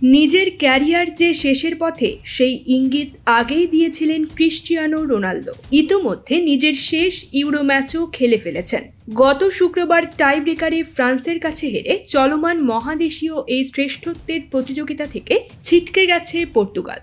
নিজের ক্যারিয়ার যে শেষের পথে সেই ইঙ্গিত আগেই দিয়েছিলেন ক্রিস্টিয়ানো রোনালদো। ইতোমধ্যে নিজের শেষ ইউরো ম্যাচও খেলে ফেলেছেন। গত শুক্রবার টাই ব্রেকারে ফ্রান্সের কাছে হেরে চলমান মহাদেশীয় এই শ্রেষ্ঠত্বের প্রতিযোগিতা থেকে ছিটকে গেছে পর্তুগাল।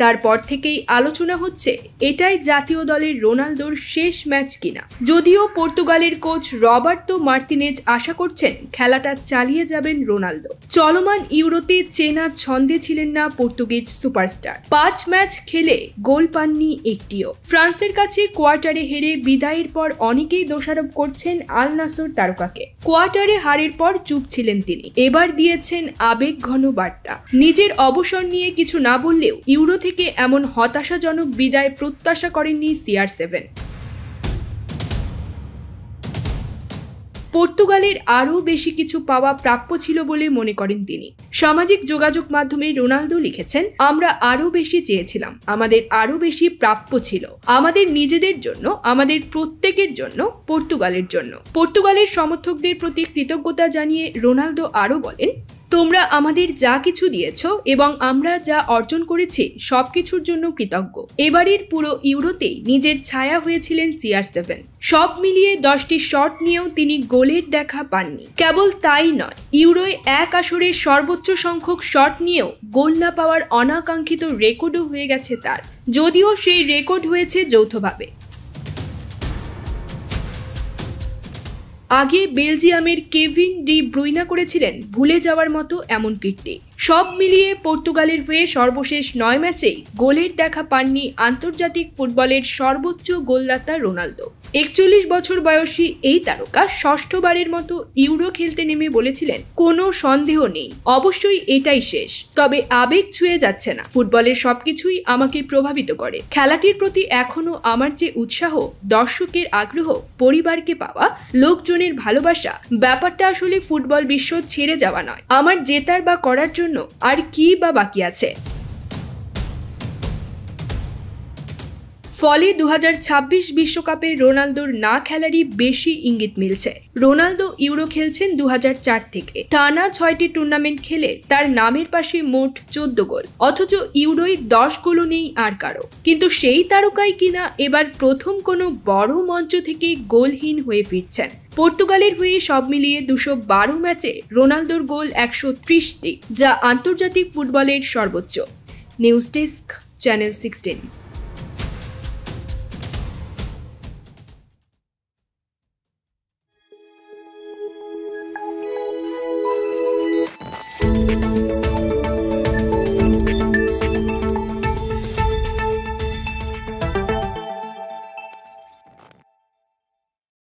তারপর থেকেই আলোচনা হচ্ছে এটাই জাতীয় দলের রোনালদোর শেষ ম্যাচ কিনা। যদিও পর্তুগালের কোচ রবার্তো মার্তিনেজ আশা করছেন খেলাটা চালিয়ে যাবেন রোনালদো। চলমান ইউরোতে চেনা ছন্দে ছিলেন না পর্তুগিজ সুপারস্টার। 5 ম্যাচ খেলে গোল পাননি একটিও। ফ্রান্সের কাছে কোয়ার্টারে হেরে বিদায়ের পর অনেকেই দোষারোপ করছেন আল নাসর তারকাকে। কোয়ার্টারে হারের পর চুপ ছিলেন তিনি, এবার দিয়েছেন আবেগঘন বার্তা। নিজের অবসর নিয়ে কিছু না বললেও ইউরো থেকে এমন হতাশাজনক বিদায় প্রত্যাশা করেননি CR7। পর্তুগালের আরও বেশি কিছু পাওয়া প্রাপ্য ছিল বলে মনে করেন তিনি। সামাজিক যোগাযোগ মাধ্যমে রোনালদো লিখেছেন, আমরা আরও বেশি চেয়েছিলাম, আমাদের আরও বেশি প্রাপ্য ছিল, আমাদের নিজেদের জন্য, আমাদের প্রত্যেকের জন্য, পর্তুগালের জন্য। পর্তুগালের সমর্থকদের প্রতি কৃতজ্ঞতা জানিয়ে রোনালদো আরও বলেন, তোমরা আমাদের যা কিছু দিয়েছ এবং আমরা যা অর্জন করেছি সবকিছুর জন্য কৃতজ্ঞ। এবারের পুরো ইউরোতেই নিজের ছায়া হয়েছিলেন CR7। সব মিলিয়ে 10টি শট নিয়েও তিনি গোলের দেখা পাননি। কেবল তাই নয়, ইউরোয় এক আসরে সর্বোচ্চ সংখ্যক শট নিয়েও গোল না পাওয়ার অনাকাঙ্ক্ষিত রেকর্ডও হয়ে গেছে তার, যদিও সেই রেকর্ড হয়েছে যৌথভাবে। আগে বেলজিয়ামের কেভিন ডি ব্রুইনা করেছিলেন ভুলে যাওয়ার মতো এমন কীর্তি। সব মিলিয়ে পর্তুগালের হয়ে সর্বশেষ 9 ম্যাচেই গোলের দেখা পাননি আন্তর্জাতিক ফুটবলের সর্বোচ্চ গোলদাতা রোনালদো। 41 বছর বয়সী এই তারকা ষষ্ঠবারের মতো ইউরো খেলতে নেমে বলেছিলেন, কোনো সন্দেহ নেই, অবশ্যই এটাই শেষ, তবে আবেগ ছুঁয়ে যাচ্ছে না। ফুটবলের সবকিছুই আমাকে প্রভাবিত করে। খেলাটির প্রতি এখনো আমার যে উৎসাহ, দর্শকের আগ্রহ, পরিবারকে পাওয়া, লোকজনের ভালোবাসা, ব্যাপারটা আসলে ফুটবল বিশ্ব ছেড়ে যাওয়া নয়। আমার জেতার বা করার জন্য আর কি বা বাকি আছে। ফলে 2026 বিশ্বকাপে রোনালদোর না খেলারই বেশি ইঙ্গিত মিলছে। রোনালদো ইউরো খেলছেন 2004 থেকে। টানা 6টি টুর্নামেন্ট খেলে তার নামের পাশে মোট 14 গোল, অথচ ইউরোয় 10 গোলও নেই আর কারো। কিন্তু সেই তারকাই কিনা এবার প্রথম কোনো বড় মঞ্চ থেকে গোলহীন হয়ে ফিরছেন। পর্তুগালের হয়ে সব মিলিয়ে 212 ম্যাচে রোনালদোর গোল 130টি, যা আন্তর্জাতিক ফুটবলের সর্বোচ্চ। News desk, channel 16।